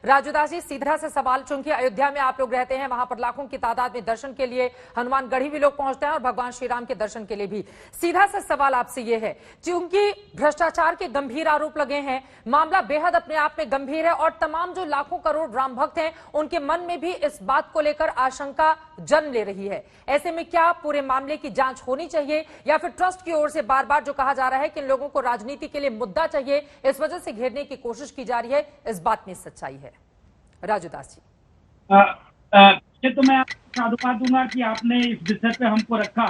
राजूदास जी, सीधा से सवाल, चूंकि अयोध्या में आप लोग रहते हैं, वहां पर लाखों की तादाद में दर्शन के लिए हनुमानगढ़ी भी लोग पहुंचते हैं और भगवान श्री राम के दर्शन के लिए भी। सीधा से सवाल आपसे यह है, क्योंकि भ्रष्टाचार के गंभीर आरोप लगे हैं, मामला बेहद अपने आप में गंभीर है और तमाम जो लाखों करोड़ राम भक्त हैं उनके मन में भी इस बात को लेकर आशंका जन्म ले रही है। ऐसे में क्या पूरे मामले की जांच होनी चाहिए या फिर ट्रस्ट की ओर से बार बार जो कहा जा रहा है कि इन लोगों को राजनीति के लिए मुद्दा चाहिए, इस वजह से घेरने की कोशिश की जा रही है, इस बात में सच्चाई है? राजूदास जी, ये तो मैं आपको साधुवाद दूंगा कि आपने इस विषय पे हमको रखा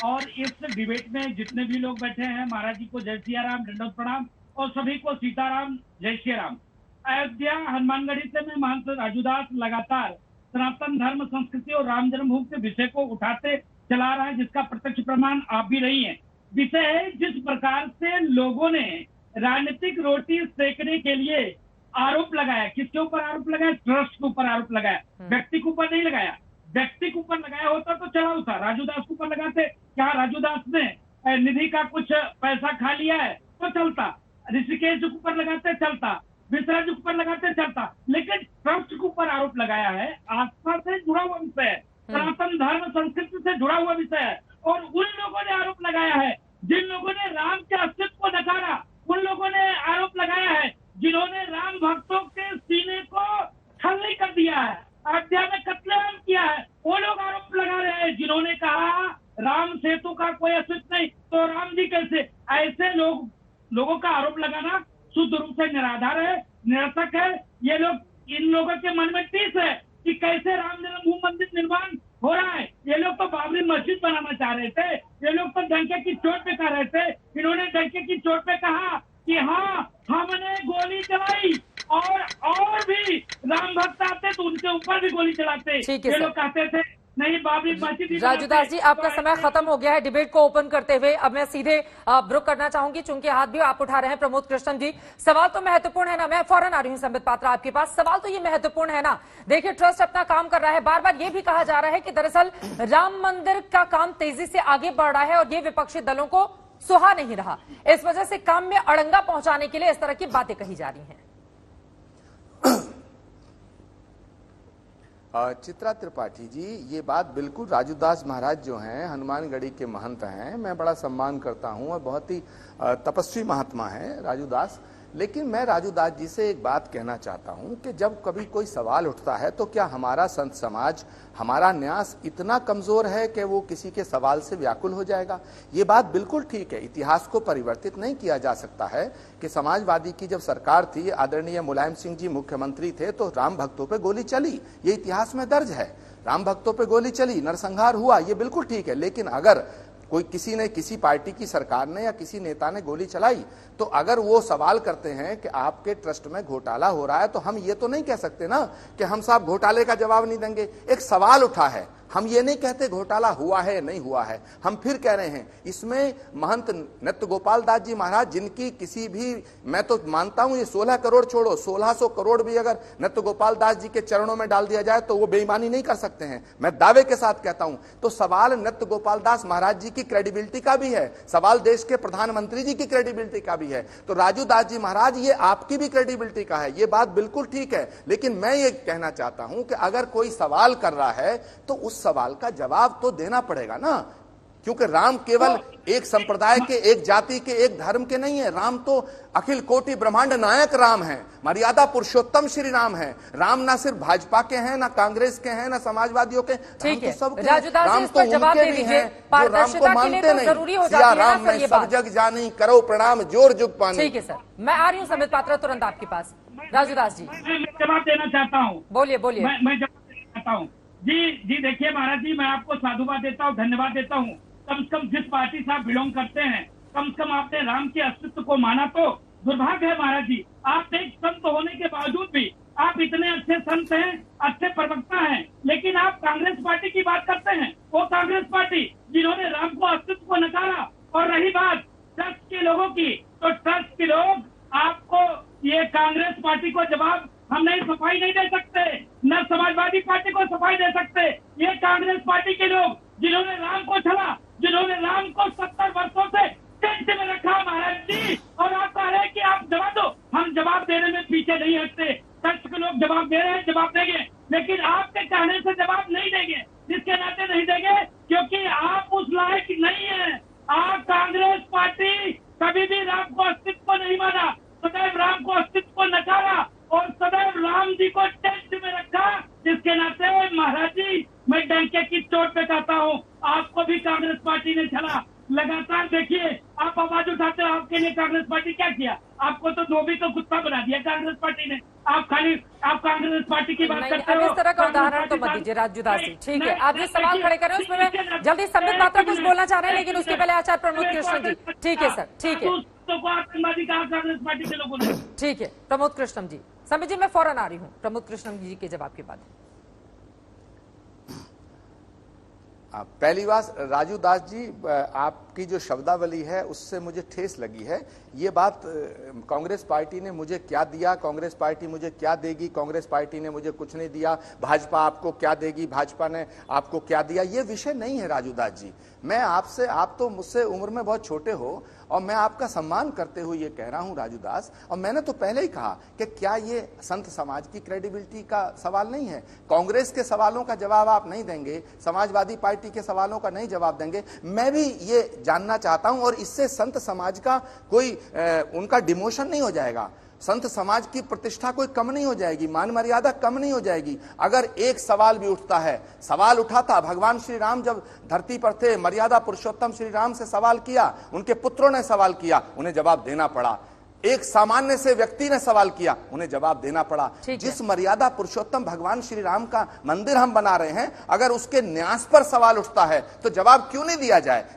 और इस डिबेट में जितने भी लोग बैठे हैं, महाराज जी को जय सिया राम, दंडवत प्रणाम, और सभी को सीताराम, जय श्री राम। अयोध्या हनुमानगढ़ी से मैं महंत राजूदास लगातार सनातन धर्म, संस्कृति और राम जन्मभूमि के विषय को उठाते चला रहा है, जिसका प्रत्यक्ष प्रमाण आप भी रही हैं। विषय है जिस प्रकार से लोगों ने राजनीतिक रोटी सेकने के लिए आरोप लगाया। किसके ऊपर आरोप लगाया? ट्रस्ट के ऊपर आरोप लगाया, व्यक्ति के ऊपर नहीं लगाया। व्यक्ति के ऊपर लगाया होता तो चला होता, राजूदास के ऊपर लगाते, क्या राजूदास ने निधि का कुछ पैसा खा लिया है तो चलता, ऋषिकेश के ऊपर लगाते चलता, विश्राम के ऊपर लगाते चलता, लेकिन ट्रस्ट के ऊपर आरोप लगाया है। आस्था से जुड़ा हुआ विषय है, सनातन धर्म संस्कृति से जुड़ा हुआ विषय है, और उन लोगों ने आरोप लगाया है जिन लोगों ने राम के अस्तित्व को नकारा, उन लोगों ने आरोप लगाया है जिन्होंने राम भक्तों के सीने को छलनी कर दिया है, अयोध्या में कत्लेआम किया है। वो लोग आरोप लगा रहे हैं जिन्होंने कहा राम सेतु का कोई अस्तित्व नहीं तो राम जी कैसे। ऐसे लोगों का आरोप लगाना शुद्ध रूप से निराधार है, निरर्थक है। ये लोग, इन लोगों के मन में टीस है कि कैसे राम जन्मभूमि मंदिर निर्माण हो रहा है। ये लोग तो बाबरी मस्जिद बनाना चाह रहे थे, ये लोग तो डंके की चोट पे कह रहे थे। इन्होंने डंके की चोट पे कहा कि हाँ हमने गोली चलाई, और भी राम भक्त आते तो उनके ऊपर भी गोली चलाते। ये लोग कहते थे नहीं बाबरी मस्जिद। राजूदास जी, आपका समय खत्म हो गया है डिबेट को ओपन करते हुए। अब मैं सीधे रुक करना चाहूंगी, चूंकि हाथ भी आप उठा रहे हैं प्रमोद कृष्णन जी। सवाल तो महत्वपूर्ण है ना, मैं फौरन आ रही हूं संबित पात्रा आपके पास। सवाल तो ये महत्वपूर्ण है ना, देखिए ट्रस्ट अपना काम कर रहा है, बार बार ये भी कहा जा रहा है कि दरअसल राम मंदिर का काम तेजी से आगे बढ़ रहा है और ये विपक्षी दलों को सुहा नहीं रहा, इस वजह से काम में अड़ंगा पहुंचाने के लिए इस तरह की बातें कही जा रही हैं। चित्रा त्रिपाठी जी, ये बात बिल्कुल, राजूदास महाराज जो हैं हनुमानगढ़ी के महंत हैं, मैं बड़ा सम्मान करता हूं और बहुत ही तपस्वी महात्मा है राजूदास। लेकिन मैं राजूदास जी से एक बात कहना चाहता हूं कि जब कभी कोई सवाल उठता है तो क्या हमारा संत समाज, हमारा न्यास इतना कमजोर है कि वो किसी के सवाल से व्याकुल हो जाएगा? ये बात बिल्कुल ठीक है, इतिहास को परिवर्तित नहीं किया जा सकता है कि समाजवादी की जब सरकार थी, आदरणीय मुलायम सिंह जी मुख्यमंत्री थे, तो राम भक्तों पे गोली चली, ये इतिहास में दर्ज है। राम भक्तों पे गोली चली, नरसंहार हुआ, ये बिल्कुल ठीक है। लेकिन अगर कोई किसी पार्टी की सरकार ने या किसी नेता ने गोली चलाई, तो अगर वो सवाल करते हैं कि आपके ट्रस्ट में घोटाला हो रहा है, तो हम ये तो नहीं कह सकते ना कि हम साहब घोटाले का जवाब नहीं देंगे। एक सवाल उठा है, हम ये नहीं कहते घोटाला हुआ है नहीं हुआ है, हम फिर कह रहे हैं इसमें महंत नृत्य गोपाल दास जी महाराज, जिनकी किसी भी, मैं तो मानता हूं ये 16 करोड़ छोड़ो, 1600 करोड़ भी अगर नृत्य गोपाल दास जी के चरणों में डाल दिया जाए तो वो बेईमानी नहीं कर सकते हैं, मैं दावे के साथ कहता हूं। तो सवाल नृत्य गोपाल दास महाराज जी की क्रेडिबिलिटी का भी है, सवाल देश के प्रधानमंत्री जी की क्रेडिबिलिटी का भी है। तो राजूदास जी महाराज, ये आपकी भी क्रेडिबिलिटी का है, ये बात बिल्कुल ठीक है। लेकिन मैं ये कहना चाहता हूं कि अगर कोई सवाल कर रहा है तो उस सवाल का जवाब तो देना पड़ेगा ना, क्योंकि राम केवल एक संप्रदाय के, एक जाति के, एक धर्म के नहीं है। राम तो अखिल कोटि ब्रह्मांड नायक राम है, मर्यादा पुरुषोत्तम श्री राम है। राम ना सिर्फ भाजपा के हैं, ना कांग्रेस के हैं, ना समाजवादियों के, ठीक है। सब राजूदास जी, इस पर जवाब दे दीजिए। पारदर्शिता के लिए तो जरूरी हो जाती है राम में सब जग जानी, करो प्रणाम जोर जुग पानी। ठीक है सर, मैं आ रही हूँ संबित पात्रा तुरंत आपके पास। राजूदास जी, मैं जवाब देना चाहता हूँ। बोलिए बोलिए। मैं जवाब देना चाहता हूँ जी। देखिए महाराज जी, मैं आपको साधुवाद देता हूँ, धन्यवाद देता हूँ। कम से कम जिस पार्टी से आप बिलोंग करते हैं, कम से कम आपने राम के अस्तित्व को माना, तो दुर्भाग्य है महाराज जी, आप एक संत होने के बावजूद भी, आप इतने अच्छे संत हैं, अच्छे प्रवक्ता हैं, लेकिन आप कांग्रेस पार्टी की बात करते हैं। वो कांग्रेस पार्टी जिन्होंने राम को अस्तित्व को नकारा। और रही बात ट्रस्ट के लोगों की, तो ट्रस्ट के लोग आपको, ये कांग्रेस पार्टी को जवाब हम नहीं, सफाई नहीं दे सकते, न समाजवादी पार्टी को सफाई दे सकते। ये कांग्रेस पार्टी के लोग जिन्होंने राम को छला, जिन्होंने राम को 70 वर्षों से टेंट में रखा महाराज जी, और आप कह रहे हैं कि आप जवाब दो। हम जवाब देने में पीछे नहीं हटते। सच के लोग जवाब दे रहे हैं, जवाब देंगे, लेकिन आपके कहने से जवाब नहीं देंगे। जिसके नाते नहीं देंगे क्योंकि आप उस लायक नहीं है। आप कांग्रेस पार्टी कभी भी राम को अस्तित्व को नहीं माना, सदैव राम को अस्तित्व को नकारा और सदैव राम जी को टेस्ट में रखा। जिसके नाते महाराज जी, मैं डंके की चोट पे कहता हूँ, आपको भी कांग्रेस पार्टी ने छला। लगातार देखिए, आप आवाज उठाते हो, आपके लिए कांग्रेस पार्टी क्या किया? आपको तो धोबी को कुत्ता बना दिया कांग्रेस पार्टी ने। आप कांग्रेस पार्टी की बात करते हो। अब इस तरह का उदाहरण तो मत दीजिए राजू दास जी। ठीक है, आप जिस सवाल खड़े करें उसमें मैं जल्दी संबित पात्रा कुछ बोलना चाह रहे हैं, लेकिन उसके पहले आचार्य प्रमोद कृष्ण जी। ठीक है सर, ठीक है, को आतंकवादी कहा कांग्रेस पार्टी के लोगों ने। ठीक है प्रमोद कृष्णम जी। संबित जी मैं फौरन आ रही हूँ प्रमोद कृष्णम जी के जवाब के बाद। पहली बात राजू दास जी, आपकी जो शब्दावली है उससे मुझे ठेस लगी है। ये बात कांग्रेस पार्टी ने मुझे क्या दिया, कांग्रेस पार्टी मुझे क्या देगी, कांग्रेस पार्टी ने मुझे कुछ नहीं दिया, भाजपा आपको क्या देगी, भाजपा ने आपको क्या दिया, ये विषय नहीं है राजू दास जी। मैं आपसे, आप तो मुझसे उम्र में बहुत छोटे हो और मैं आपका सम्मान करते हुए ये कह रहा हूं राजू दास, और मैंने तो पहले ही कहा कि क्या ये संत समाज की क्रेडिबिलिटी का सवाल नहीं है? कांग्रेस के सवालों का जवाब आप नहीं देंगे, समाजवादी पार्टी के सवालों का नहीं जवाब देंगे, मैं भी ये जानना चाहता हूं। और इससे संत समाज का कोई उनका डिमोशन नहीं हो जाएगा, संत समाज की प्रतिष्ठा कोई कम नहीं हो जाएगी, मान मर्यादा कम नहीं हो जाएगी। अगर एक सवाल भी उठता है, सवाल उठा था भगवान श्री राम जब धरती पर थे, मर्यादा पुरुषोत्तम श्री राम से सवाल किया, उनके पुत्रों ने सवाल किया, उन्हें जवाब देना पड़ा। एक सामान्य से व्यक्ति ने सवाल किया, उन्हें जवाब देना पड़ा। जिस मर्यादा पुरुषोत्तम भगवान श्री राम का मंदिर हम बना रहे हैं, अगर उसके न्यास पर सवाल उठता है तो जवाब क्यों नहीं दिया जाए?